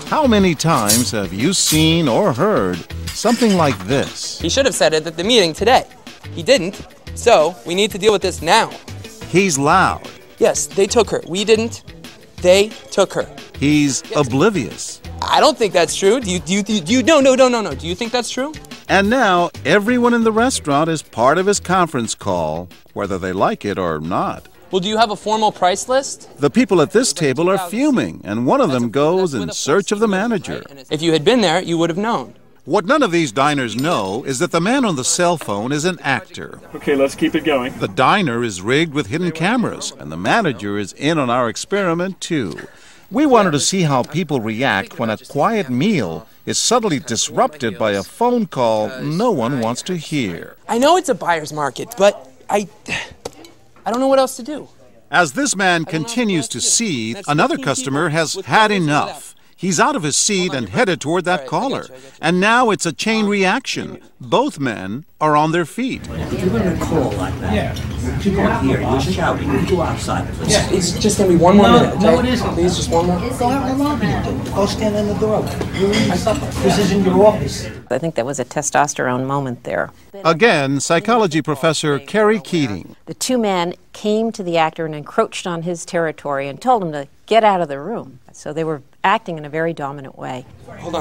How many times have you seen or heard something like this? He should have said it at the meeting today. He didn't, so we need to deal with this now. He's loud. Yes, they took her. We didn't. They took her. He's oblivious. I don't think that's true. No. Do you think that's true? And now everyone in the restaurant is part of his conference call, whether they like it or not. Well, do you have a formal price list? The people at this table are fuming, and one of them goes in search of the manager. If you had been there, you would have known. What none of these diners know is that the man on the cell phone is an actor. Okay, let's keep it going. The diner is rigged with hidden cameras, and the manager is in on our experiment, too. We wanted to see how people react when a quiet meal is suddenly disrupted by a phone call no one wants to hear. I know it's a buyer's market, but I don't know what else to do. As this man continues to seethe, another customer has had enough. He's out of his seat and headed toward that caller. And now it's a chain reaction. Both men are on their feet. If you're going to call like that, you can't hear, you're shouting, you go outside, please. Yeah, it's just going to be one more minute, okay? No, it isn't. Please, just one more. Go out in the lobby. Go stand in the door. This isn't your office. I think there was a testosterone moment there. Again, psychology professor Carrie Keating. The two men came to the actor and encroached on his territory and told him to get out of the room. So they were acting in a very dominant way.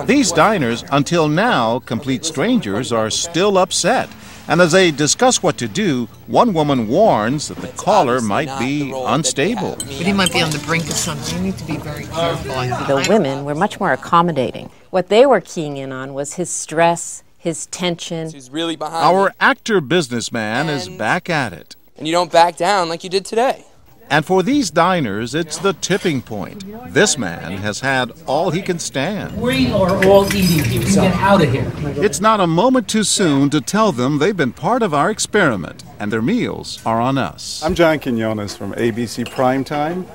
These diners, until now complete strangers, are still upset. And as they discuss what to do, one woman warns that the caller might be unstable. But he might be on the brink of something. You need to be very careful. The women were much more accommodating. What they were keying in on was his stress, his tension. He's really behind. Our actor businessman is back at it. And you don't back down like you did today. And for these diners, it's the tipping point. This man has had all he can stand. We are all eating here, so get out of here. It's not a moment too soon to tell them they've been part of our experiment, and their meals are on us. I'm John Quinones from ABC Primetime.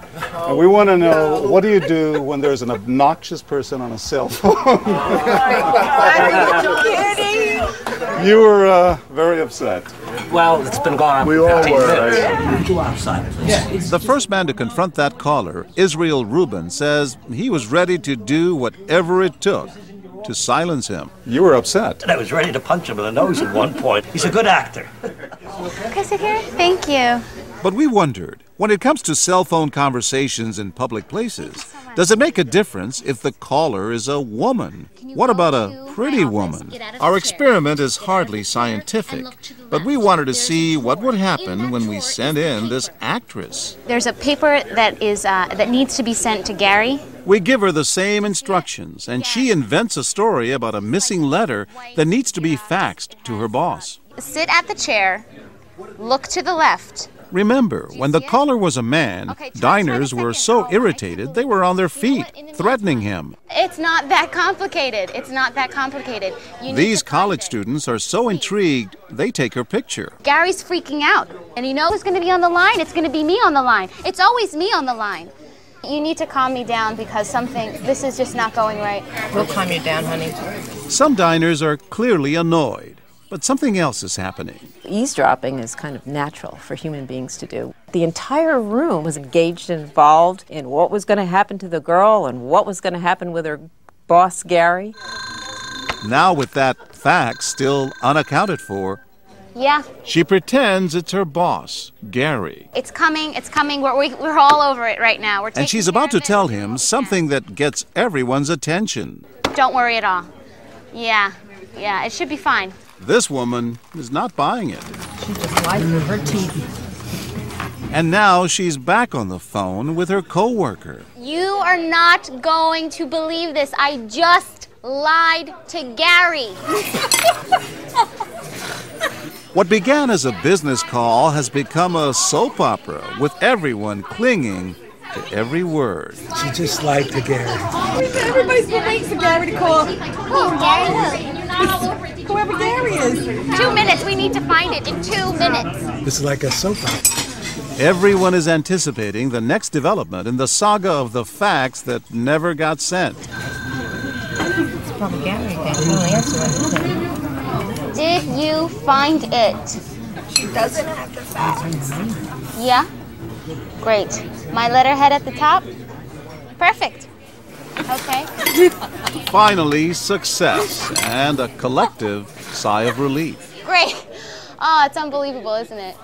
And we want to know, what do you do when there's an obnoxious person on a cell phone? You were very upset. Well, it's been gone on We all 15 were. minutes. Go outside, please. The first man to confront that caller, Israel Rubin, says he was ready to do whatever it took to silence him. You were upset. I was ready to punch him in the nose at one point. He's a good actor. Can I sit here? Thank you. But we wondered, when it comes to cell phone conversations in public places, does it make a difference if the caller is a woman? What about a pretty woman? Our experiment is hardly scientific, but we wanted to see what would happen when we sent in this actress. There's a paper that needs to be sent to Gary. We give her the same instructions, and she invents a story about a missing letter that needs to be faxed to her boss. Sit at the chair, look to the left. Remember, when the caller was a man, diners were so irritated they were on their feet, threatening him. It's not that complicated. It's not that complicated. These college students are so intrigued, they take her picture. Gary's freaking out, and you know who's going to be on the line? It's going to be me on the line. It's always me on the line. You need to calm me down because this is just not going right. We'll calm you down, honey. Some diners are clearly annoyed, but something else is happening. Eavesdropping is kind of natural for human beings to do. The entire room was engaged and involved in what was going to happen to the girl and what was going to happen with her boss, Gary. Now with that fact still unaccounted for, Yeah. she pretends it's her boss, Gary. It's coming. It's coming. We're all over it right now. And she's about to tell him something that gets everyone's attention. Don't worry at all. Yeah, it should be fine. This woman is not buying it. She just lied through her teeth. And now she's back on the phone with her coworker. You are not going to believe this. I just lied to Gary. What began as a business call has become a soap opera with everyone clinging to every word. She just lied to Gary. Everybody's been waiting for Gary to call. Whoever Gary is. 2 minutes. We need to find it in 2 minutes. This is like a soap opera. Everyone is anticipating the next development in the saga of the fax that never got sent. It's probably Gary again. He won't answer anything. Did you find it? She doesn't have the fax. Yeah? Great. My letterhead at the top? Perfect. Okay. Finally, success and a collective sigh of relief. Great. Oh, it's unbelievable, isn't it?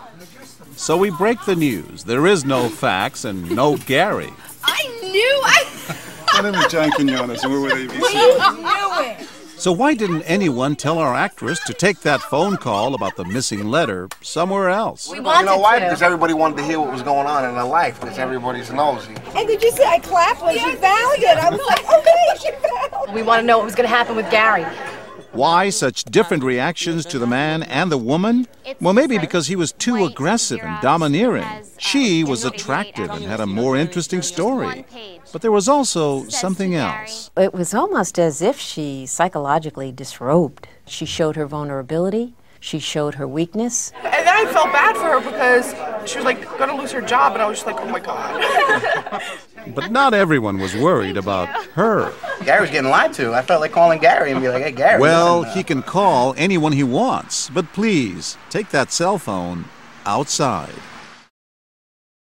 So we break the news. There is no fax and no Gary. My name is John Quinones, and we're with ABC. Knew it. So why didn't anyone tell our actress to take that phone call about the missing letter somewhere else? You know why? Because everybody wanted to hear what was going on in her life, because everybody's nosy. And did you see I clapped when she found it? I was like, okay, she found it. We want to know what was going to happen with Gary. Why such different reactions to the man and the woman? Well, maybe because he was too aggressive and domineering. She was attractive and had a more interesting story. But there was also something else. It was almost as if she psychologically disrobed. She showed her vulnerability. She showed her weakness. And then I felt bad for her because she was like going to lose her job, and I was just like, oh my God. But not everyone was worried about her. Gary was getting lied to. I felt like calling Gary and be like, hey, Gary. Well, listen, he can call anyone he wants, but please take that cell phone outside.